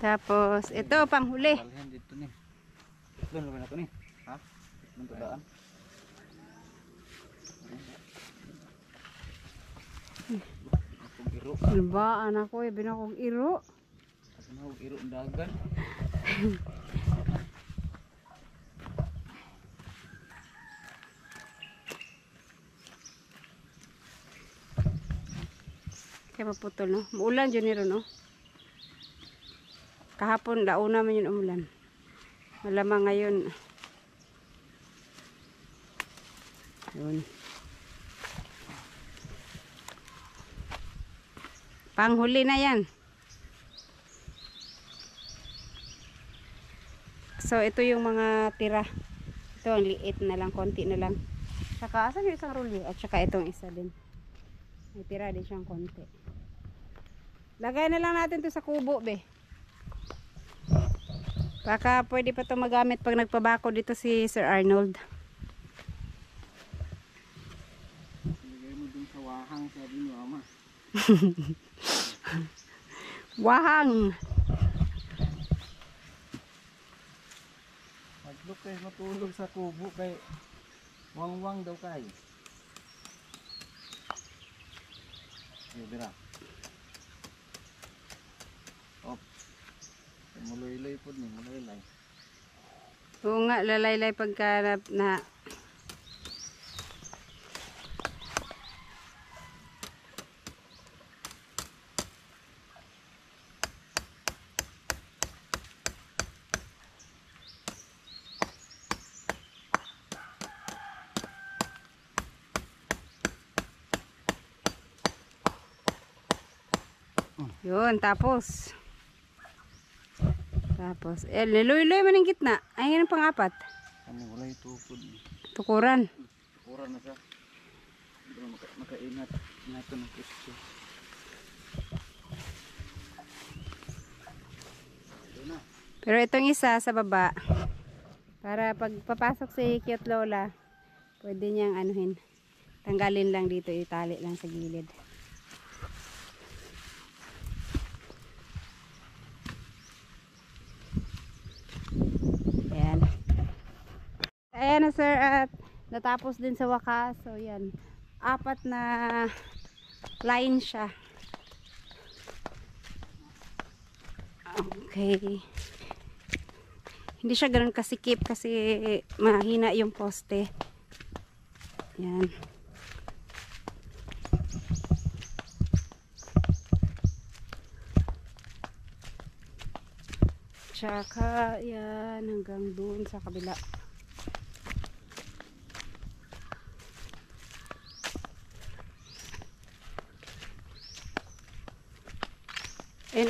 Tapos, ito, panghuli. Balhin dito ni. Doon lumin ako ni. Ha? Doon to daan. Akong iro. Ano ba, anak ko, binakong iro. Kasi na iro ang dagan. Kaya maputol, no? Muulan dyan nito, no? Kahapon, launa man yun umulan. Malamang ngayon. Yun. Panghuli na yan. So, ito yung mga tira. Ito, ang liit na lang, konti na lang. Saka, asan yung isang ruli? At saka itong isa din. May tira din siyang konti. Lagay na lang natin to sa kubo, be. Baka pwede pa ito magamit pag nagpabako dito si Sir Arnold. Lagay mo dun sa wahang, sabi niyo ama. Wahang! Maglok kayo matulog sa kubo kay wang-wang daw kayo. Bira. Oh. Muloy-loy po ni, muloy-loy. Oo nga, lalaylay pagka na yun, tapos liloy-loy man ang gitna. Ay, yan ang pang-apat. Ano, wala yung tukod. Tukuran. Tukuran na siya. Hindi mo makaingat. Inato ng kristo. Pero itong isa sa baba, para pag papasok si Cute Lola, pwede niyang anuhin. Tanggalin lang dito, itali lang sa gilid. Ayan. Ayan na sir, at natapos din sa wakas. So yan, 4 na line siya. Okay. Hindi siya ganoon kasikip kasi mahina yung poste. Yan. Tsaka yan hanggang doon sa kabila.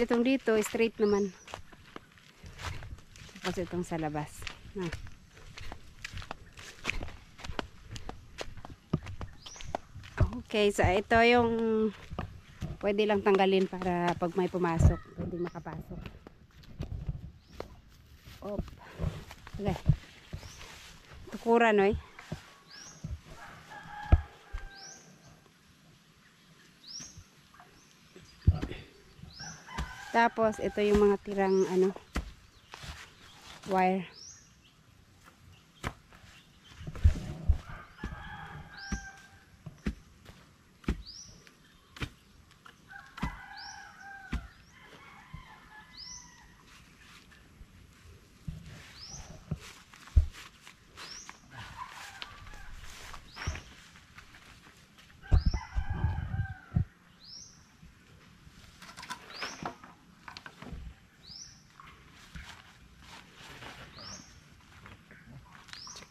itong dito, straight naman. Tapos itong sa labas. Okay, so ito yung pwede lang tanggalin para pag may pumasok, pwede makapasok. Op. Okay. Tukuran, oy. Tapos ito yung mga tirang wire.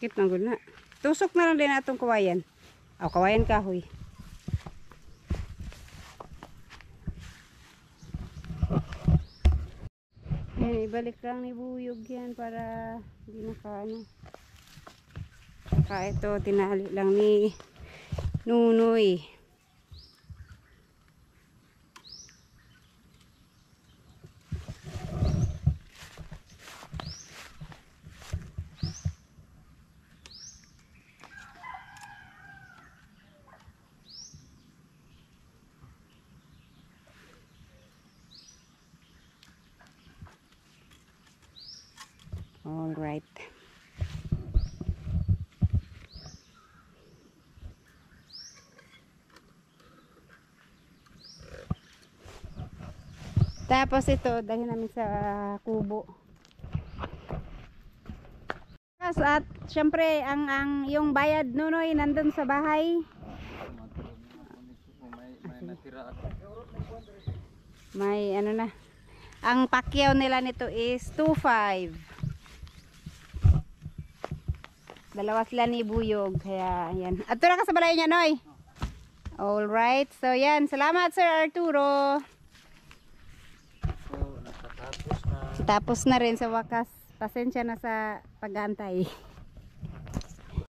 Sakit na guna. Tusok na lang din atong kawayan. Kawayan kahoy. Yan, ibalik lang ni Buyog yan para hindi naka Saka ito, tinali lang ni Nunoy. All right. Tapos ito, dahil namin sa kubo. At syempre, yung bayad Nunoy nandun sa bahay. May natira. May na. Ang pakyaw nila nito is 2.5. Dalawa sila ni Buyog. Kaya, ayan. At ito na ka sa balay niya, Noy. Alright. So, yan. Salamat, Sir Arturo. So, nakatapos na. Tapos na rin sa wakas. Pasensya na sa pag-aantay.